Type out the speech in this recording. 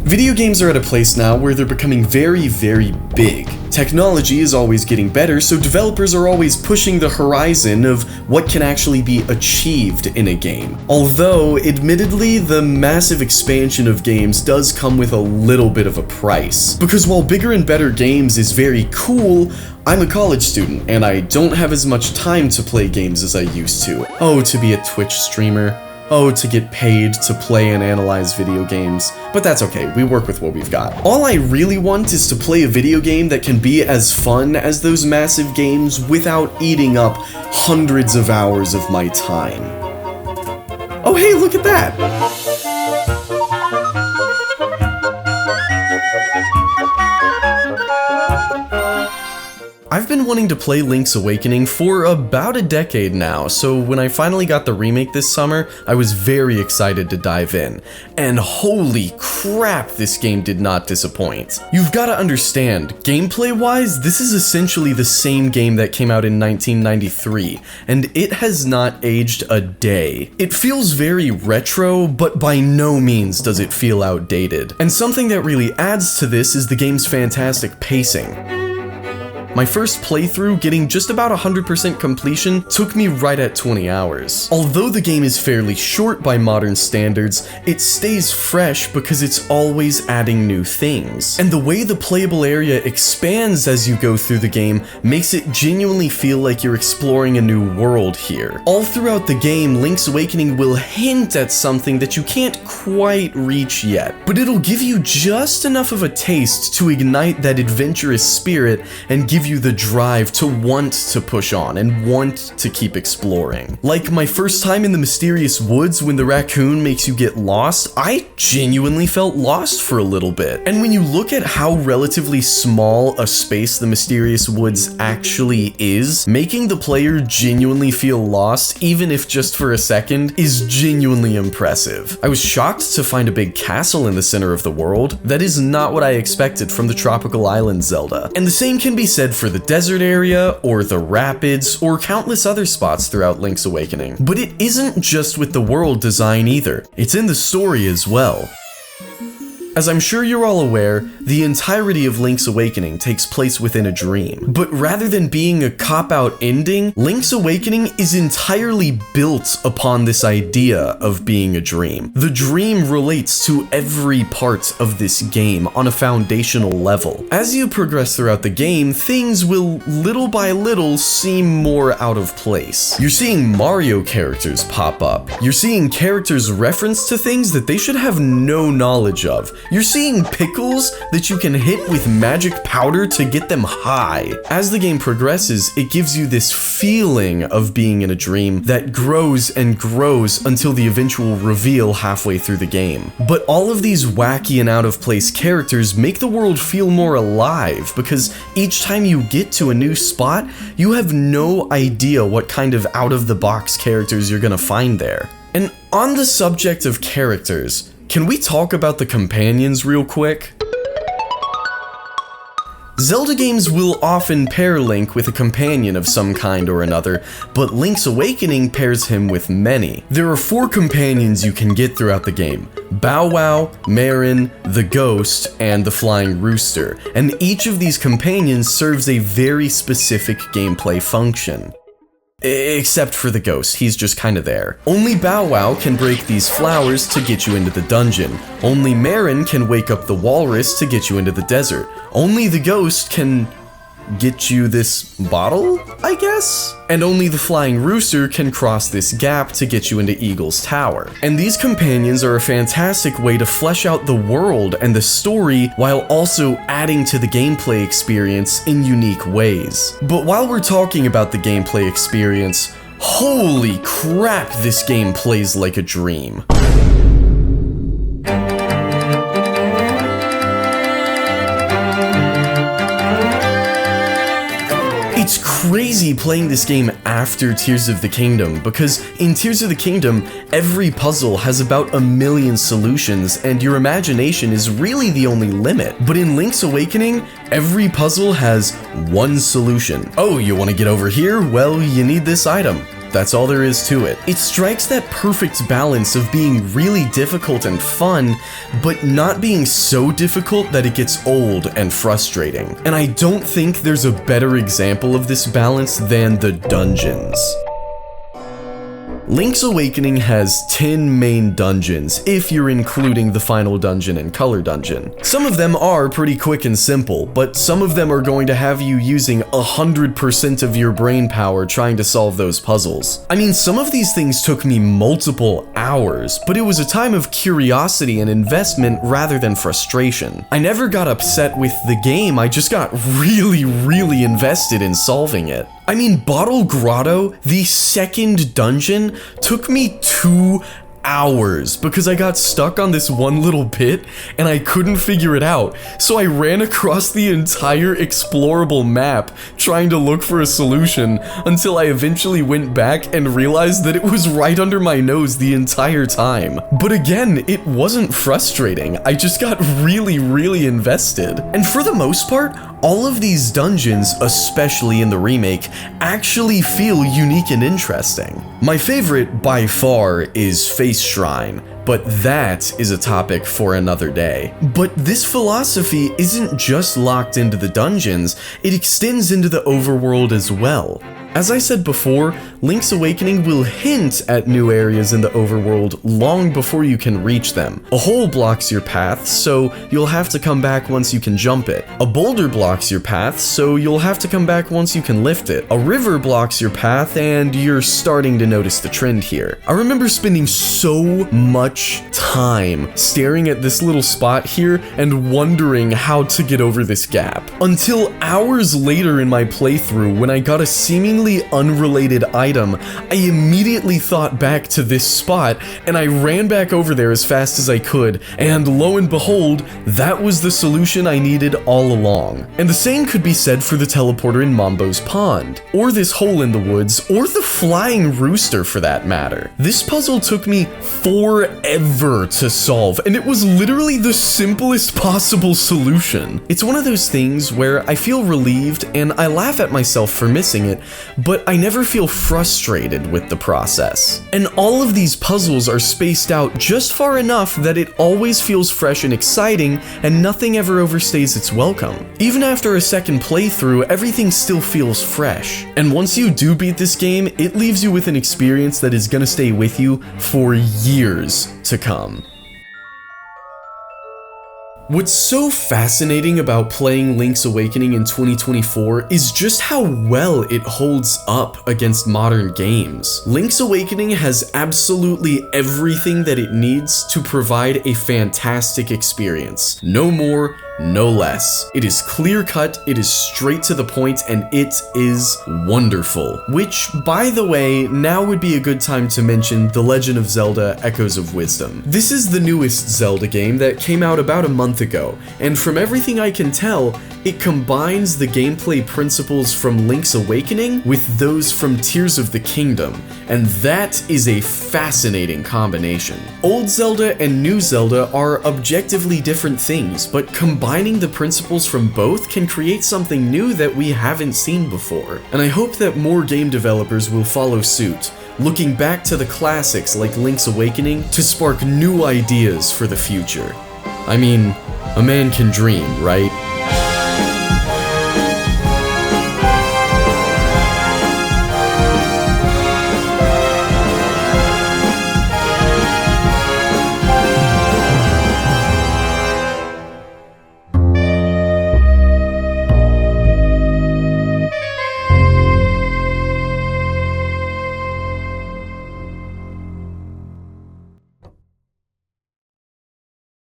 Video games are at a place now where they're becoming very, very big. Technology is always getting better, so developers are always pushing the horizon of what can actually be achieved in a game. Although, admittedly, the massive expansion of games does come with a little bit of a price. Because while bigger and better games is very cool, I'm a college student, and I don't have as much time to play games as I used to. Oh, to be a Twitch streamer. Oh, to get paid to play and analyze video games. But that's okay, we work with what we've got. All I really want is to play a video game that can be as fun as those massive games without eating up hundreds of hours of my time. Oh hey, look at that! I've been wanting to play Link's Awakening for about a decade now, so when I finally got the remake this summer, I was very excited to dive in. And holy crap, this game did not disappoint. You've got to understand, gameplay-wise, this is essentially the same game that came out in 1993, and it has not aged a day. It feels very retro, but by no means does it feel outdated. And something that really adds to this is the game's fantastic pacing. My first playthrough, getting just about 100% completion, took me right at 20 hours. Although the game is fairly short by modern standards, it stays fresh because it's always adding new things. And the way the playable area expands as you go through the game makes it genuinely feel like you're exploring a new world here. All throughout the game, Link's Awakening will hint at something that you can't quite reach yet, but it'll give you just enough of a taste to ignite that adventurous spirit and give you the drive to want to push on and want to keep exploring. Like my first time in the mysterious woods when the raccoon makes you get lost, I genuinely felt lost for a little bit. And when you look at how relatively small a space the mysterious woods actually is, making the player genuinely feel lost, even if just for a second, is genuinely impressive. I was shocked to find a big castle in the center of the world. That is not what I expected from the tropical island Zelda. And the same can be said for the desert area, or the rapids, or countless other spots throughout Link's Awakening. But it isn't just with the world design either, it's in the story as well. As I'm sure you're all aware, the entirety of Link's Awakening takes place within a dream. But rather than being a cop-out ending, Link's Awakening is entirely built upon this idea of being a dream. The dream relates to every part of this game on a foundational level. As you progress throughout the game, things will little by little seem more out of place. You're seeing Mario characters pop up. You're seeing characters reference to things that they should have no knowledge of. You're seeing pickles that you can hit with magic powder to get them high. As the game progresses, it gives you this feeling of being in a dream that grows and grows until the eventual reveal halfway through the game. But all of these wacky and out of place characters make the world feel more alive because each time you get to a new spot, you have no idea what kind of out of the box characters you're gonna find there. And on the subject of characters, can we talk about the companions real quick? Zelda games will often pair Link with a companion of some kind or another, but Link's Awakening pairs him with many. There are 4 companions you can get throughout the game: Bow Wow, Marin, the Ghost, and the Flying Rooster, and each of these companions serves a very specific gameplay function. Except for the Ghost, he's just kinda there. Only Bow Wow can break these flowers to get you into the dungeon. Only Marin can wake up the walrus to get you into the desert. Only the Ghost can get you this bottle, I guess? And only the Flying Rooster can cross this gap to get you into Eagle's Tower. And these companions are a fantastic way to flesh out the world and the story while also adding to the gameplay experience in unique ways. But while we're talking about the gameplay experience, holy crap, this game plays like a dream. It's crazy playing this game after Tears of the Kingdom, because in Tears of the Kingdom, every puzzle has about 1,000,000 solutions, and your imagination is really the only limit. But in Link's Awakening, every puzzle has one solution. Oh, you want to get over here? Well, you need this item. That's all there is to it. It strikes that perfect balance of being really difficult and fun, but not being so difficult that it gets old and frustrating. And I don't think there's a better example of this balance than the dungeons. Link's Awakening has 10 main dungeons, if you're including the final dungeon and color dungeon. Some of them are pretty quick and simple, but some of them are going to have you using 100% of your brain power trying to solve those puzzles. I mean, some of these things took me multiple hours, but it was a time of curiosity and investment rather than frustration. I never got upset with the game, I just got really invested in solving it. I mean, Bottle Grotto, the second dungeon, took me 2 hours because I got stuck on this one little bit and I couldn't figure it out. So I ran across the entire explorable map trying to look for a solution until I eventually went back and realized that it was right under my nose the entire time. But again, it wasn't frustrating. I just got really invested. And for the most part, all of these dungeons, especially in the remake, actually feel unique and interesting. My favorite, by far, is Face Shrine, but that is a topic for another day. But this philosophy isn't just locked into the dungeons, it extends into the overworld as well. As I said before, Link's Awakening will hint at new areas in the overworld long before you can reach them. A hole blocks your path, so you'll have to come back once you can jump it. A boulder blocks your path, so you'll have to come back once you can lift it. A river blocks your path, and you're starting to notice the trend here. I remember spending so much time staring at this little spot here and wondering how to get over this gap. Until hours later in my playthrough, when I got a seemingly unrelated item, I immediately thought back to this spot and I ran back over there as fast as I could, and lo and behold, that was the solution I needed all along. And the same could be said for the teleporter in Mambo's Pond, or this hole in the woods, or the flying rooster for that matter. This puzzle took me forever to solve, and it was literally the simplest possible solution. It's one of those things where I feel relieved and I laugh at myself for missing it, but I never feel frustrated with the process. And all of these puzzles are spaced out just far enough that it always feels fresh and exciting, and nothing ever overstays its welcome. Even after a second playthrough, everything still feels fresh. And once you do beat this game, it leaves you with an experience that is gonna stay with you for years to come. What's so fascinating about playing Link's Awakening in 2024 is just how well it holds up against modern games. Link's Awakening has absolutely everything that it needs to provide a fantastic experience. No more, no less. It is clear-cut, it is straight to the point, and it is wonderful. Which, by the way, now would be a good time to mention The Legend of Zelda: Echoes of Wisdom. This is the newest Zelda game that came out about a month ago, and from everything I can tell, it combines the gameplay principles from Link's Awakening with those from Tears of the Kingdom, and that is a fascinating combination. Old Zelda and New Zelda are objectively different things, but combining the principles from both can create something new that we haven't seen before. And I hope that more game developers will follow suit, looking back to the classics like Link's Awakening to spark new ideas for the future. I mean, a man can dream, right?